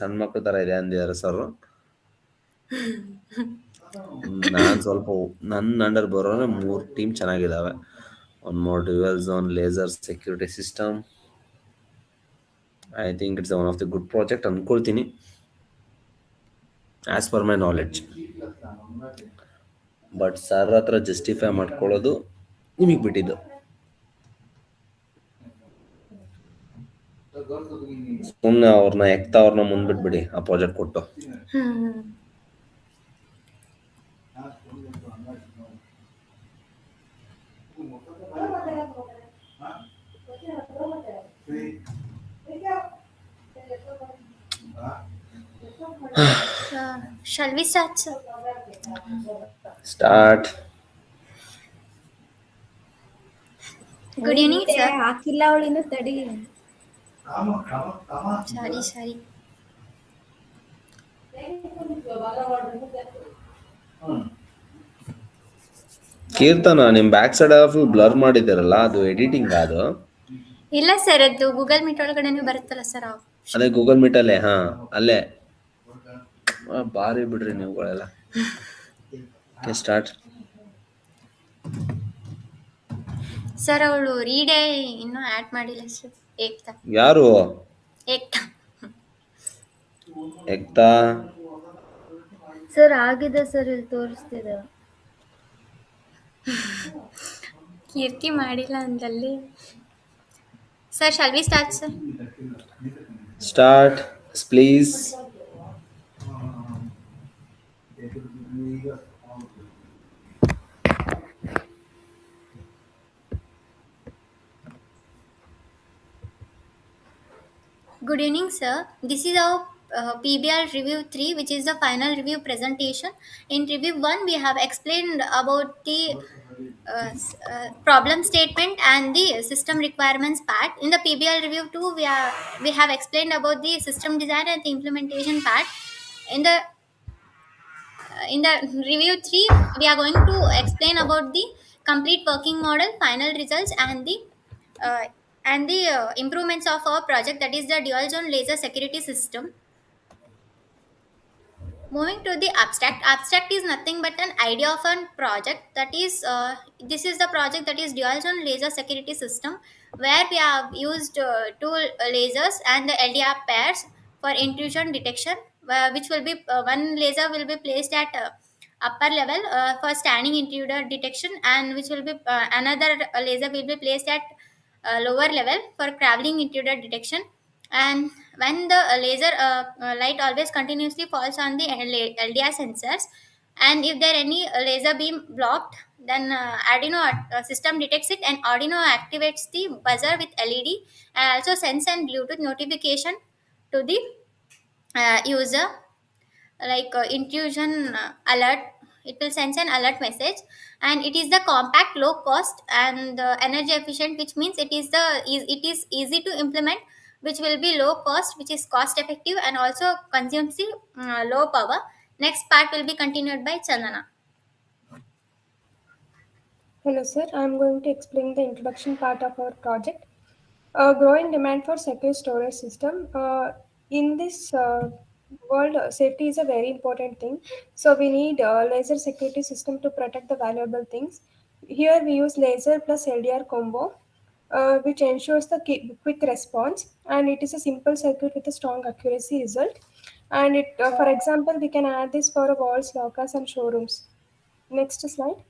ಸಣ್ಣ ಮಕ್ಳ ಥರ ಇದೆ ಅಂದಿದ್ದಾರೆ ಸರ್. ನಾನು ಸ್ವಲ್ಪ ನನ್ನ ಅಂಡರ್ ಬರೋರೆ 3 ಟೀಮ್ ಚೆನ್ನಾಗಿದ್ದಾವೆ. One more dual zone laser security system. I think it's one of the good project ಅಂದ್ಕೊಳ್ತೀನಿ, as per my knowledge. But sir ಹತ್ರ ಜಸ್ಟಿಫೈ ಮಾಡ್ಕೊಳ್ಳೋದು ನಿಮಗೆ ಬಿಟ್ಟಿದ್ದು. ಸುಮ್ಮನೆ ಅವ್ರನ್ನ ಮುಂದ್ಬಿಟ್ಬಿಡಿ ಆ ಪ್ರಾಜೆಕ್ಟ್ ಕೊಟ್ಟು. Shall we start, sir? Start. Good evening, sir. ಹಾಕಿಲ್ಲ ಅವಳಿಂದ ತಡಿ. Sorry. ಕೀರ್ತನ, ನಿಮ್ಮ ಬ್ಯಾಕ್ ಸೈಡ್ ಫುಲ್ ಬ್ಲರ್ ಮಾಡಿದ್ದೀರಲ್ಲ, ಅದು ಎಡಿಟಿಂಗ್ ಅದು? ಇಲ್ಲ ಸರ್, ಅದು ಗೂಗಲ್ ಮೀಟ್ ಒಳಗಡೆನೂ ಬರುತ್ತಲ್ಲ ಸರ್. ಅದೇ ಗೂಗಲ್ ಮೀಟಲ್ಲೇ? ಹಾಂ, ಅಲ್ಲೇ. ಬಾರಿ ಬಿಡ್ರಿ ನೀವುಗಳೆಲ್ಲ. ಸ್ಟಾರ್ಟ್. ಸರ್ ಅವಳು ರೀಡೇ ಇನ್ನೂ ಆ್ಯಡ್ ಮಾಡಿಲ್ಲ ಸರ್. ಏಕ್ತಾ. ಯಾರು? ಏಕ್ತಾ. ಏಕ್ತಾ ಸರ್ ಆಗಿದೆ ಸರ್, ಇಲ್ಲಿ ತೋರಿಸ್ತಿದೆ. ಕೀರ್ತಿ ಮಾಡಿಲ್ಲ ಅಂದಲ್ಲಿ. Sir shall we start sir? Start please. Good evening, sir. This is our PBR review 3, which is the final review presentation. In review 1, we have explained about the problem statement and the system requirements part. In the PBR review 2, we have explained about the system design and the implementation part. In the review 3, we are going to explain about the complete working model, final results, and the improvements of our project, that is the dual zone laser security system. Moving to the abstract is nothing but an idea of a project, that is this is the project, that is dual zone laser security system, where we have used two lasers and the LDR pairs for intrusion detection, which will be one laser will be placed at upper level for standing intruder detection, and which will be another laser will be placed at lower level for traveling intruder detection. And when the laser light always continuously falls on the LDR sensors, and if there any laser beam blocked, then Arduino system detects it, and Arduino activates the buzzer with LED, and also sends and Bluetooth notification to the user, like intrusion alert. It will send an alert message, and it is the compact, low cost, and energy efficient, which means it is easy to implement, which will be low cost, which is cost effective, and also consumes the low power. Next part will be continued by Chandana. Hello sir, I am going to explain the introduction part of our project. Growing demand for secure storage system. In this world, safety is a very important thing. So we need a laser security system to protect the valuable things. Here we use laser plus LDR combo, which ensures the quick response, and it is a simple circuit with a strong accuracy result. And for example, we can add this for walls, lockers, and showrooms. Next slide.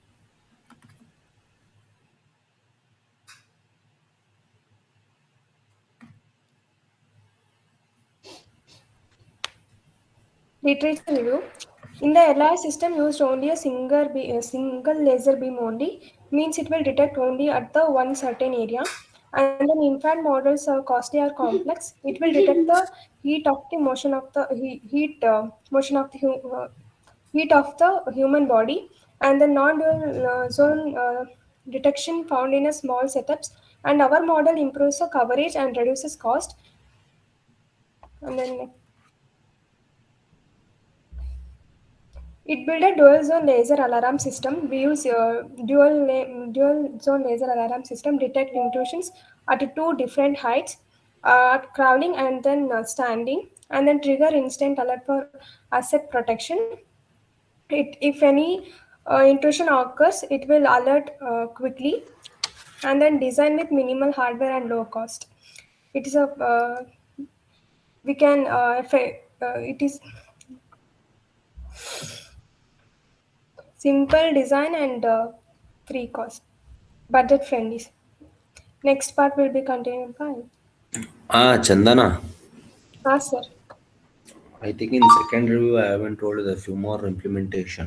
Literature review. In the LI system used only a single laser beam only, means it will detect only at the one certain area. And then infrared models are costly or complex. It will detect the heat of the motion of the motion of the heat of the human body, and the non-dual zone detection found in a small setups. And our model improves the coverage and reduces cost. And then it built a dual zone laser alarm system. We use dual zone laser alarm system detect intrusions at two different heights, traveling and then standing. and then trigger instant alert for asset protection. If any intrusion occurs, it will alert quickly, and then design with minimal hardware and low cost. It is a we can it is simple design and free cost, budget friendly. Next part will be continued by. Chandana, Sir. I think in second review I haven't told you a few more implementation.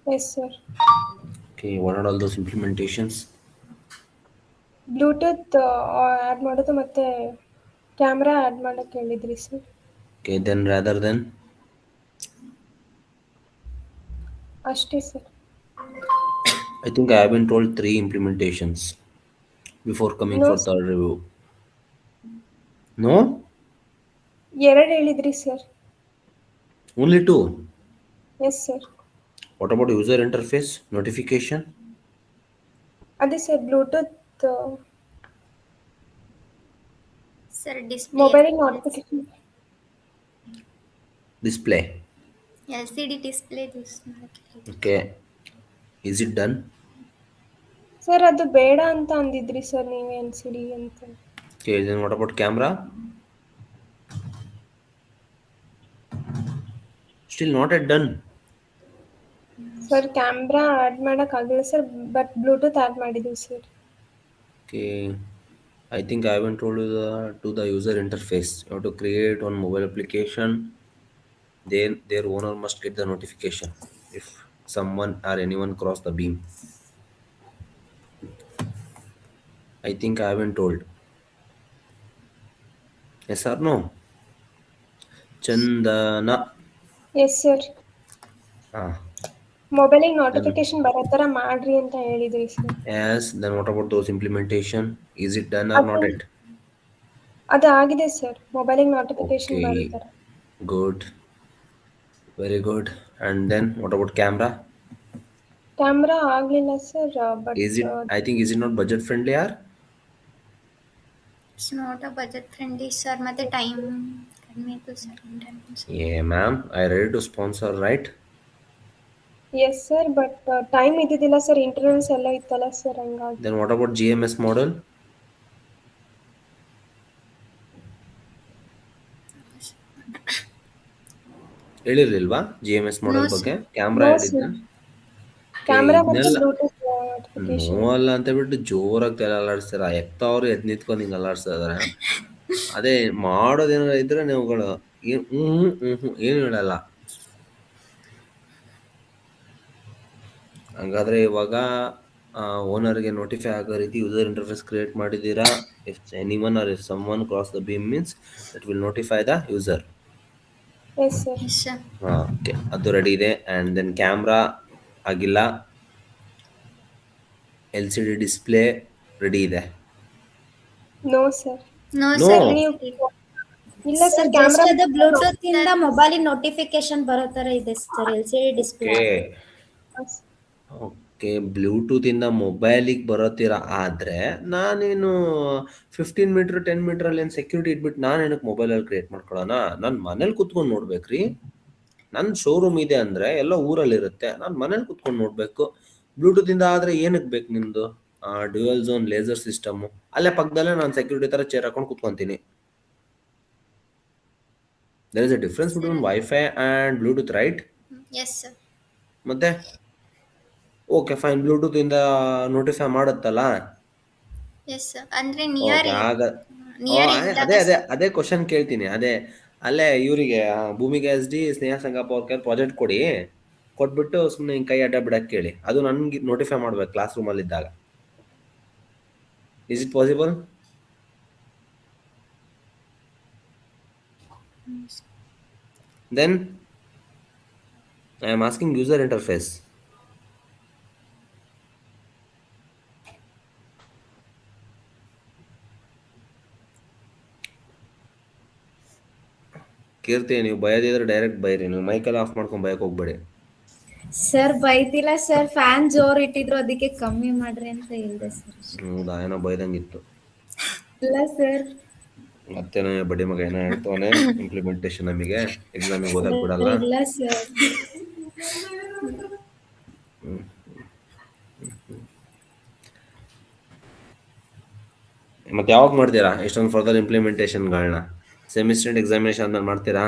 Yes, sir. Okay, what are all those implementations? Bluetooth add ಮಾಡೋದು ಮತ್ತು camera add ಮಾಡೋಕ್ಕೆ ಹೇಳಿದ್ರಿ sir. Okay, then rather than ಅಷ್ಟೇ sir. I think I haven't told 3 implementations before coming No, for third review. No? 2 ಹೇಳಿದ್ರಿ sir. Only 2? Yes sir. What about user interface notification? ಅದೇ sir Bluetooth Sir, display. Mobile notification. Display. LCD display చూస్తున్నారు. Okay. Is it done? Sir ಅದು ಬೇಡ ಅಂತ ಅಂದಿದ್ರಿ sir ನೀವು LCD ಅಂತ. Okay, then what about camera? Still not yet done. Sir camera add ಮಾಡೋಕ್ಕಾಗಲ್ಲ sir, but Bluetooth add ಮಾಡಿದ್ದೀವಿ sir. Okay, I think I haven't told you to the user interface. You have to create one mobile application. Then their owner must get the notification if someone or anyone cross the beam. I think I haven't told. Yes or no? Chandana. Yes sir. Ah. ಮೊಬೈಲಿಗೆ notification ಬರೋ ಥರ ಮಾಡ್ರಿ ಅಂತ ಹೇಳಿದ್ರಿ sir. Yes, then what about those implementation? Is it done or not yet? ಅದು ಆಗಿದೆ sir, ಮೊಬೈಲಿಗೆ notification ಬರೋ ಥರ. Good. Very good. And then what about camera? Camera ಆಗಲಿಲ್ಲ sir, but Is it, I think, is it not budget friendly or? It's not a budget friendly sir, ಮತ್ತೆ time ಕಡಿಮೆ ಇತ್ತು sir. Yeah, ma'am. I ready to sponsor, right? Yes sir, but time ಇದ್ದಿದ್ದಿಲ್ಲ sir, interviews ಎಲ್ಲ ಇತ್ತಲ್ಲ sir, ಹಂಗಾಗಿ. Then what about GMS model? ಹೇಳಿರ್ಲಿಲ್ವಾ GMS model No, ಬಗ್ಗೆ? sir. Camera No, ಹೇಳಿದ್ನ? sir. Camera ಮತ್ತು ಇದನ್ನೆಲ್ಲ ಬ್ಲೂಟೂತ್ ನೋಟಿಫಿಕೇಶನ್. ನೋ ಅಲ್ಲ ಅಂತ ಬಿಟ್ಟು ಜೋರಾಗಿ ತಲೆ ಅಲ್ಲಾಡ್ಸ್ತಾರ. ಎತ್ತವ್ರು ಎದ್ ನಿಂತ್ಕೊಂಡು ಹಿಂಗೆ ಅಲ್ಲಾಡ್ಸ್ತಾ ಇದಾರೆ. ಅದೇ ಮಾಡೋದೇನಾರ ಇದ್ರೆ ನೀವುಗಳು ಏನು ಹೇಳಲ್ಲ. ಹಂಗಾದ್ರೆ ಇವಾಗ ಓನರ್ಗೆ ನೋಟಿಫೈ ಆಗೋ ರೀತಿ ಯೂಸರ್ ಇಂಟರ್ಫೇಸ್ ಕ್ರಿಯೇಟ್ ಮಾಡಿದ್ದೀರಾ. If anyone or if someone cross the beam means that will notify the user. Yes sir. Yes, sir. Okay, ಅದು ರೆಡಿ ಇದೆ. ಆ್ಯಂಡ್ ದೆನ್ ಕ್ಯಾಮ್ರಾ ಆಗಿಲ್ಲ. LCD ಡಿಸ್ಪ್ಲೇ ರೆಡಿ ಇದೆ. No sir. No, No. sir. ನೀವು ಇಲ್ಲ sir sir, just camera ಅದು Bluetooth ಇಂದ ಮೊಬೈಲಿಗೆ notification ಬರೋ ತರ ಇದೆ ಸರ್ LCD ಡಿಸ್ಪ್ಲೇ. ಓಕೆ, ಬ್ಲೂಟೂತಿಂದ ಮೊಬೈಲಿಗೆ ಬರೋತೀರ. ಆದರೆ ನಾನೇನು 15 ಮೀಟ್ರ್ 10 ಮೀಟ್ರಲ್ಲಿ ಏನು ಸೆಕ್ಯೂರಿಟಿ ಇಟ್ಬಿಟ್ಟು ನಾನು ಏನಕ್ಕೆ ಮೊಬೈಲಲ್ಲಿ ಕ್ರಿಯೇಟ್ ಮಾಡ್ಕೊಳ್ಳೋಣ? ನಾನು ಮನೇಲಿ ಕುತ್ಕೊಂಡು ನೋಡ್ಬೇಕ್ರಿ. ನನ್ನ ಶೋರೂಮ್ ಇದೆ ಅಂದರೆ ಎಲ್ಲ ಊರಲ್ಲಿರುತ್ತೆ, ನಾನು ಮನೇಲಿ ಕುತ್ಕೊಂಡು ನೋಡಬೇಕು. ಬ್ಲೂಟೂತಿಂದ ಆದರೆ ಏನಕ್ಕೆ ಬೇಕು ನಿಮ್ಮದು ಡ್ಯುಯಲ್ ಝೋನ್ ಲೇಸರ್ ಸಿಸ್ಟಮು? ಅಲ್ಲೇ ಪಕ್ಕದಲ್ಲೇ ನಾನು ಸೆಕ್ಯೂರಿಟಿ ಥರ ಚೇರ್ ಹಾಕೊಂಡು ಕುತ್ಕೊತೀನಿ. There is a difference between WiFi and Bluetooth, right? Yes, sir. ಮತ್ತೆ ಓಕೆ ಫೈನ್, ಬ್ಲೂಟೂತಿಂದ ನೋಟಿಫೈ ಮಾಡುತ್ತಲ್ಲ. Yes, sir. ಅಂದ್ರೆ ನಿಯರ್ ಅದೇ ಕ್ವಶನ್ ಕೇಳ್ತೀನಿ. ಅಲ್ಲೇ ಇವರಿಗೆ ಭೂಮಿಗೆ SD ಸ್ನೇಹ ಸಂಗಪ್ಪ ಅವ್ರ ಕೈ ಪ್ರಾಜೆಕ್ಟ್ ಕೊಟ್ಬಿಟ್ಟು ಸುಮ್ಮನೆ ಹಿಂಗೆ ಕೈ ಅಡ್ಡ ಬಿಡಕ್ಕೆ ಕೇಳಿ. ಅದು ನನ್ಗೆ ನೋಟಿಫೈ ಮಾಡ್ಬೇಕು ಕ್ಲಾಸ್ ರೂಮಲ್ಲಿ ಇದ್ದಾಗ. Is it possible? Then I am asking user interface. Keerthi, ನೀವು ಬಯದಿದ್ರೆ ಡೈರೆಕ್ಟ್ ಬೈರಿ, ನೀವು ಮೈಕೆಲ್ಲ ಆಫ್ ಮಾಡ್ಕೊಂಡು ಬಯಕ್ಕೆ ಹೋಗ್ಬೇಡಿ. ಸರ್ ಬೈತಿಲ್ಲ ಸರ್, ಫ್ಯಾನ್ ಜೋರ್ ಇಟ್ಟಿದ್ರು ಅದಕ್ಕೆ ಕಮ್ಮಿ ಮಾಡ್ರಿ ಅಂತ ಹೇಳಿದೆ ಸರ್. ಹೌದಾ, ಏನೋ ಬೈದಂಗಿತ್ತು. ಇಲ್ಲ ಸರ್. ಮತ್ತೇನೋ ಬಡ್ಡಿ ಮಗ ಏನೋ ಹೇಳ್ತವನೆ ಇಂಪ್ಲಿಮೆಂಟೇಷನ್ ನಮಗೆ ಎಕ್ಸಾಮಿಗೆ ಓದಕ್ ಬಿಡಲ್ಲ. ಇಲ್ಲ ಸರ್. ಮತ್ತೆ ಯಾವಾಗ ಮಾಡ್ತೀರಾ ಇಷ್ಟೊಂದು ಫರ್ದರ್ ಇಂಪ್ಲಿಮೆಂಟೇಷನ್ಗಳನ್ನ? ಸೆಮಿಸ್ಟರ್ ಎಕ್ಸಾಮಿನೇಷನ್ ಆದ್ಮೇಲೆ ಮಾಡ್ತೀರಾ?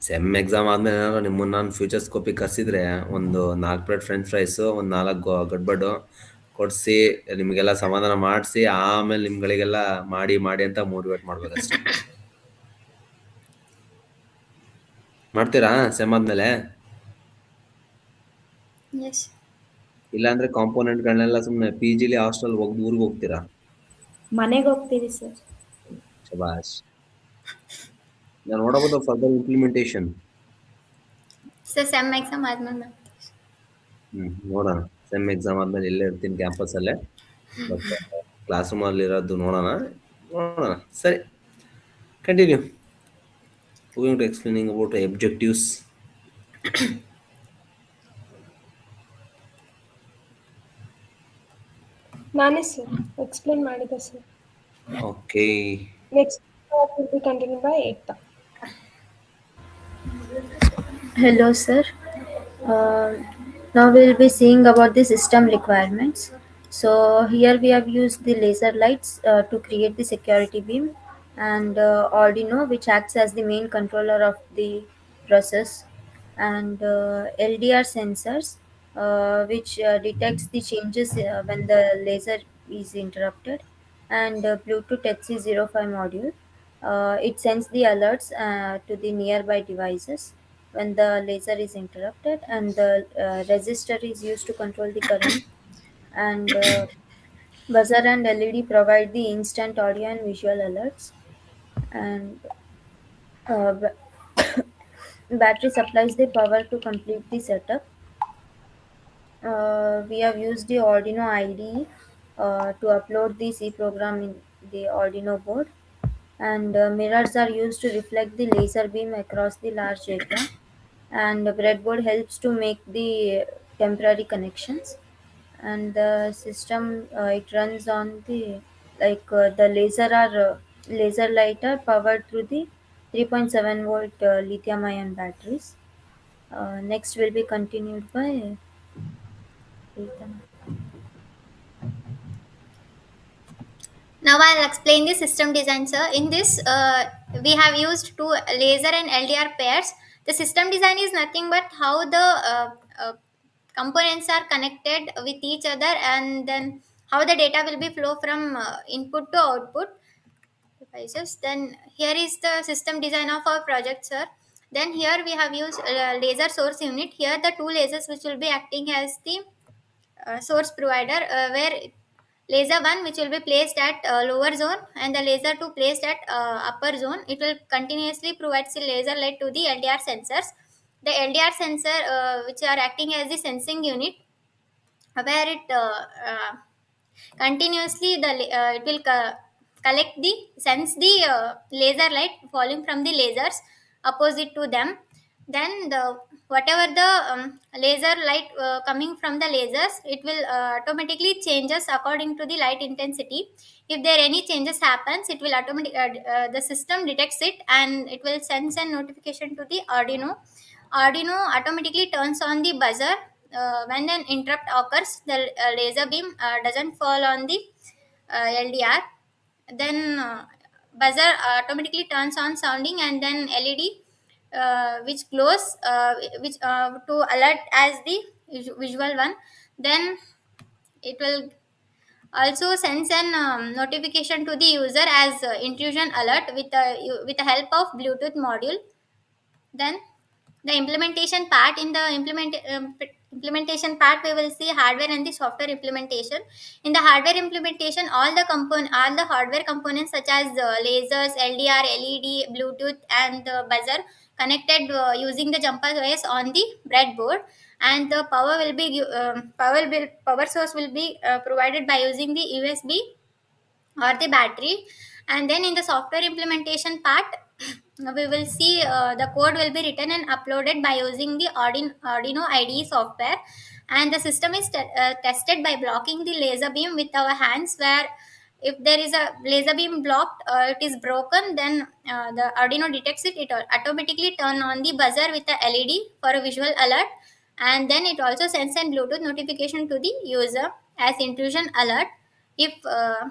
ಸೆಮ್ ಎಕ್ಸಾಮ್ ಆದ್ಮೇಲೆ ಏನಾದ್ರು ನಿಮ್ಮನ್ನ ನಾನು ಫ್ಯೂಚರ್ ಸ್ಕೋಪಿಗೆ ಕರ್ಸಿದ್ರೆ ಒಂದು 4 ಪ್ಲೇಟ್ ಫ್ರೆಂಚ್ ಫ್ರೈಸು, ಒಂದು 4 ಗಡ್ಬಡ್ಡು ಕೊಡಿಸಿ ನಿಮಗೆಲ್ಲ ಸಮಾಧಾನ ಮಾಡಿಸಿ ಆಮೇಲೆ ನಿಮ್ಗಳಿಗೆಲ್ಲ ಮಾಡಿ ಮಾಡಿ ಅಂತ ಮೋಟಿವೇಟ್ ಮಾಡ್ಬೇಕಷ್ಟೆ. ಮಾಡ್ತೀರಾ ಸೆಮ್ ಆದ್ಮೇಲೆ? Yes. ಇಲ್ಲಾಂದ್ರೆ ಕಾಂಪೋನೆಂಟ್ಗಳನ್ನೆಲ್ಲ ಸುಮ್ಮನೆ ಪಿ ಜಿಲಿ ಹಾಸ್ಟೆಲ್ ಹೋಗಿ ಊರಿಗೆ ಹೋಗ್ತೀರಾ? ಮನೆಗೆ ಹೋಗ್ತೀವಿ ಸರ್. ಶಬಾಷ್. ನಾನು ನೋಡಬಹುದು further implementation. So SEM exam ಆದ್ಮೇಲೆ ನೋಡೋಣ. ಸೆಮ್ ಎಕ್ಸಾಮ್ ಆದ್ಮೇಲೆ ಇಲ್ಲೇ ಇರ್ತೀನಿ ಕ್ಯಾಂಪಸ್ಸಲ್ಲೇ, ಬಟ್ ಕ್ಲಾಸ್ ರೂಮಲ್ಲಿ ಇರೋದು ನೋಡೋಣ. ಸರಿ, continue. Going to explaining about objectives. ನಾನೇ ಸರ್ ಎಕ್ಸ್ಪ್ಲೇನ್ ಮಾಡಿದೆ sir. Okay. Next will be continue by Ekta. Hello, sir. Now we'll be seeing about the system requirements. So here we have used the laser lights to create the security beam, and Arduino, which acts as the main controller of the process, and LDR sensors, which detects the changes when the laser is interrupted, and Bluetooth HC05 module. It sends the alerts to the nearby devices when the laser is interrupted, and the resistor is used to control the current, and buzzer and LED provide the instant audio and visual alerts, and ba- battery supplies the power to complete the setup. We have used the Arduino IDE to upload the C program in the Arduino board, and mirrors are used to reflect the laser beam across the large area, and the breadboard helps to make the temporary connections, and the system it runs on the the laser light are powered through the 3.7 volt lithium ion batteries. Next will be continued by Ethan. Now I'll explain the system design, sir. In this, we have used two laser and LDR pairs. The system design is nothing but how the components are connected with each other, and then how the data will be flow from input to output devices. Then here is the system design of our project, sir. Then here we have used laser source unit. Here the two lasers which will be acting as the source provider, where laser 1 which will be placed at lower zone and the laser 2 placed at upper zone. It will continuously provide the laser light to the LDR sensors. The LDR sensor which are acting as the sensing unit, where it continuously it will collect the sense the laser light falling from the lasers opposite to them. Then the whatever the laser light coming from the lasers, it will automatically changes according to the light intensity. If there any changes happens, it will the system detects it, and it will send a notification to the Arduino automatically turns on the buzzer. When an interrupt occurs, the laser beam doesn't fall on the LDR. Then buzzer automatically turns on sounding, and then LED which glows, which to alert as the visual one. Then it will also sends an notification to the user as intrusion alert with the help of Bluetooth module. Then the implementation part, in the implementation part we will see hardware and the software implementation. In the hardware implementation, all the hardware components such as lasers, LDR, LED, Bluetooth and the buzzer connected using the jumper wires on the breadboard, and the power source will be provided by using the USB or the battery. And then in the software implementation part, we will see the code will be written and uploaded by using the Arduino IDE software. and the system is tested by blocking the laser beam with our hands, where if there is a laser beam blocked, it is broken, then the Arduino detects it. It will automatically turn on the buzzer with a LED for a visual alert, and then it also sends a Bluetooth notification to the user as intrusion alert. If uh,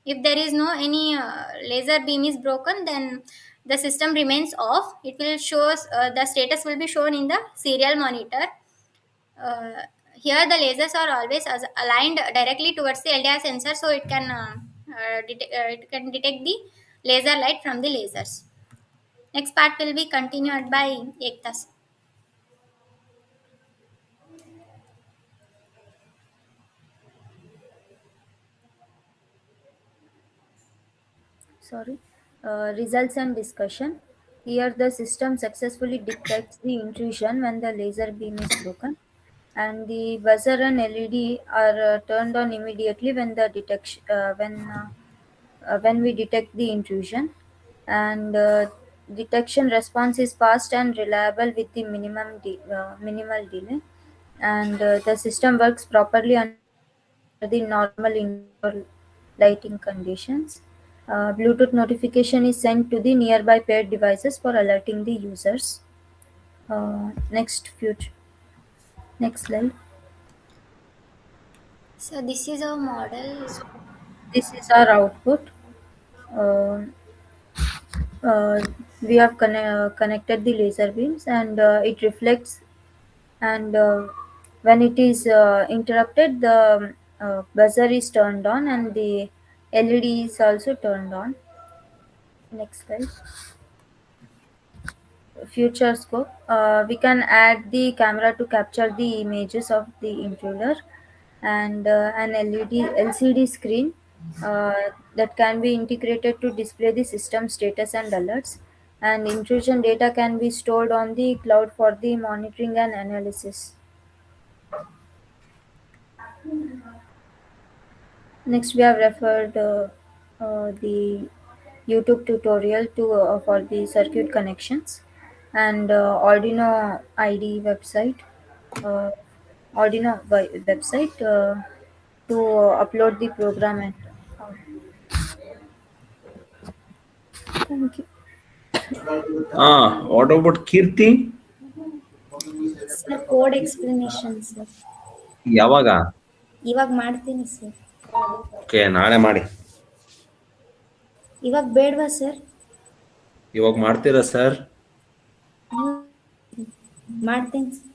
if there is no any laser beam is broken, then the system remains off. It will show the status will be shown in the serial monitor. Here the lasers are always aligned directly towards the LDR sensor, so it can detect the laser light from the lasers. Next part will be continued by Ektas. Sorry. Results and discussion. Here the system successfully detects the intrusion when the laser beam is broken, and the buzzer and LED are turned on immediately when the detection when we detect the intrusion, and detection response is fast and reliable with the minimal delay, and the system works properly under the normal indoor lighting conditions. Bluetooth notification is sent to the nearby paired devices for alerting the users. Next slide. So this is our model. So this is our output. Uh, uh, we have connected the laser beams, and it reflects, and when it is interrupted, the buzzer is turned on and the LED is also turned on. Next slide. Future scope. We can add the camera to capture the images of the intruder, and an LCD screen uh, that can be integrated to display the system status and alerts, and intrusion data can be stored on the cloud for the monitoring and analysis. Next, we have referred the YouTube tutorial to for the circuit connections, and Arduino ID website, uh, website to upload the program, and uh, thank you. What about Kirti? Sir code explanation sir. ಯಾವಾಗ? ಇವಾಗ ಮಾಡ್ತೀನಿ sir. Okay, ನಾಳೆ ಮಾಡಿ. ಇವಾಗ ಬೇಡವಾ sir? ಇವಾಗ ಮಾಡ್ತೀರಾ sir? ಮಾಡ್ತೀನಿ ಸರ್.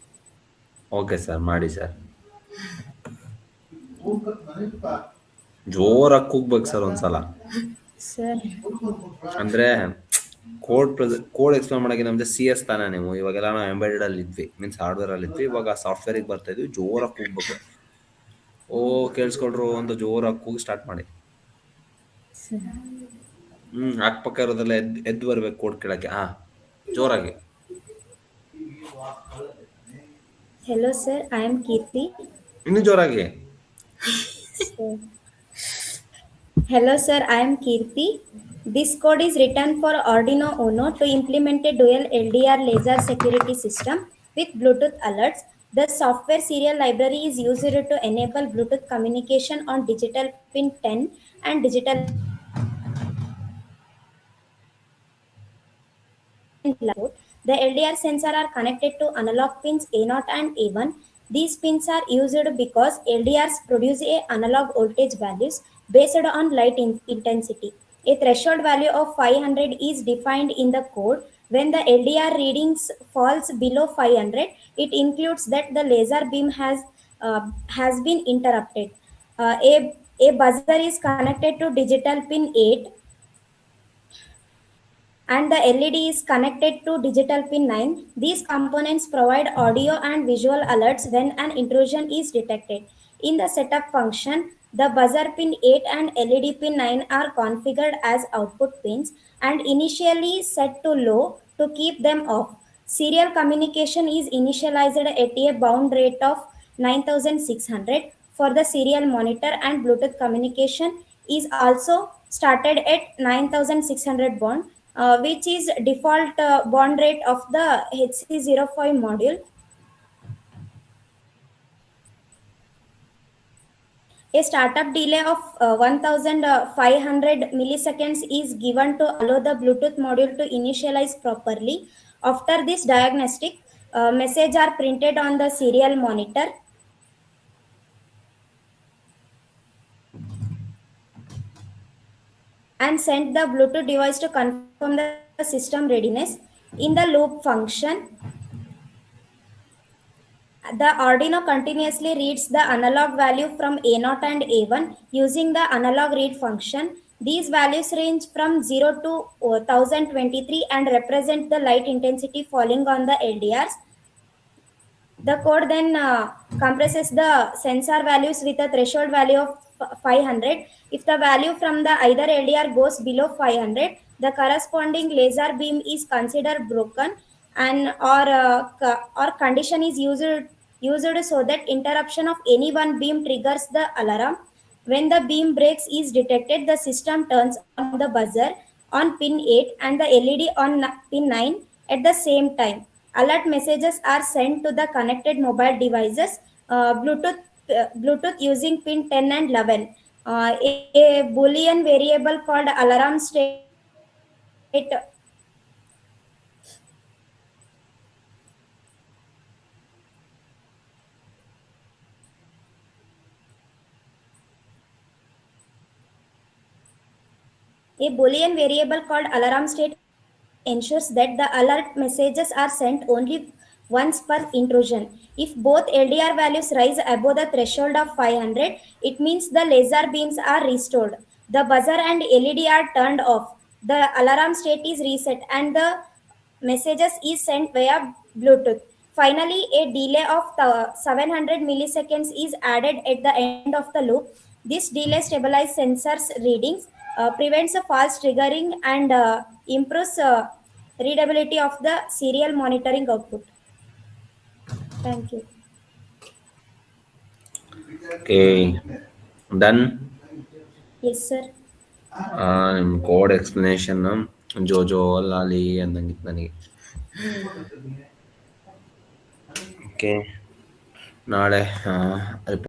ಓಕೆ ಸರ್, ಮಾಡಿ ಸರ್. ಜೋರಾಗಿ ಕೂಗ್ಬೇಕು ಸರ್ ಒಂದ್ಸಲ. ಸರ್ ಅಂದ್ರೆ ಕೋಡ್ ಎಕ್ಸ್ಪ್ಲೇನ್ ಮಾಡಕ್ಕೆ ನಮ್ದು CS ತಾನೇ ನೀವು. ಇವಾಗೆಲ್ಲ ನಾವು ಎಂಬೆಡೆಡ್ ಅಲ್ಲಿ ಇದ್ವಿ, ಮೀನ್ಸ್ ಹಾರ್ಡ್ವೇರ್ ಅಲ್ಲಿ ಇದ್ವಿ. ಇವಾಗ ಸಾಫ್ಟ್ವೇರಿಗೆ ಬರ್ತಾ ಇದ್ವಿ. ಜೋರಾಗಿ ಕೂಗ್ಬೇಕು. ಓ ಕೇಳಿಸ್ಕೊಳ್ರು ಅಂತ ಜೋರಾಗಿ ಕೂಗಿ ಸ್ಟಾರ್ಟ್ ಮಾಡಿ. ಅಕ್ಕಪಕ್ಕ ಇರೋದೆಲ್ಲ ಎದ್ದು ಬರ್ಬೇಕು ಕೋಡ್ ಕೇಳಕ್ಕೆ. ಜೋರಾಗಿ. ಹೆಲೋ ಸರ್, ಐ ಆಮ್ ಕೀರ್ತಿ. ಇನ್ನು ಜೋರಾಗಿ. Hello sir, I am Kirti. This code is written for Arduino Uno to implement a dual LDR laser security system with Bluetooth alerts. The software serial library is used to enable Bluetooth communication on digital pin 10 and digital output. The LDR sensor are connected to analog pins A0 and A1. These pins are used because LDRs produce a analog voltage values based on light intensity. A threshold value of 500 is defined in the code. When the LDR readings falls below 500, it includes that the laser beam has been interrupted. A buzzer is connected to digital pin 8 and the LED is connected to digital pin 9. These components provide audio and visual alerts when an intrusion is detected. In the setup function, the buzzer pin 8 and LED pin 9 are configured as output pins and initially set to low to keep them off. Serial communication is initialized at a bound rate of 9600 for the serial monitor, and Bluetooth communication is also started at 9600 bond, which is default bond rate of the HC05 module. A startup delay of 1500 milliseconds is given to allow the Bluetooth module to initialize properly. After this diagnostic, message are printed on the serial monitor and send the Bluetooth device to confirm the system readiness. In the loop function, the Arduino continuously reads the analog value from A0 and A1 using the analog read function. These values range from 0 to 1023 and represent the light intensity falling on the LDRs. The code then compresses the sensor values with a threshold value of 500. If the value from the either LDR goes below 500, the corresponding laser beam is considered broken, and or condition is used so that interruption of any one beam triggers the alarm. When the beam breaks is detected, the system turns on the buzzer on pin 8 and the LED on pin 9 at the same time. Alert messages are sent to the connected mobile devices, Bluetooth using pin 10 and 11. A Boolean variable called alarm state A Boolean variable called alarm state ensures that the alert messages are sent only once per intrusion. If both LDR values rise above the threshold of 500, it means the laser beams are restored. The buzzer and LED are turned off. The alarm state is reset and the messages is sent via Bluetooth. Finally, a delay of 700 milliseconds is added at the end of the loop. This delay stabilizes sensors readings, prevents a false triggering, and improves readability of the serial monitoring output. Thank you. Okay, done. Yes, sir. ನಿಮ್ಮ code explanation ಜೋಜೋ ಲಾಲಿ ಅಂದಂಗಿತ್ತು ನನಗೆ. Okay, ನಾಳೆ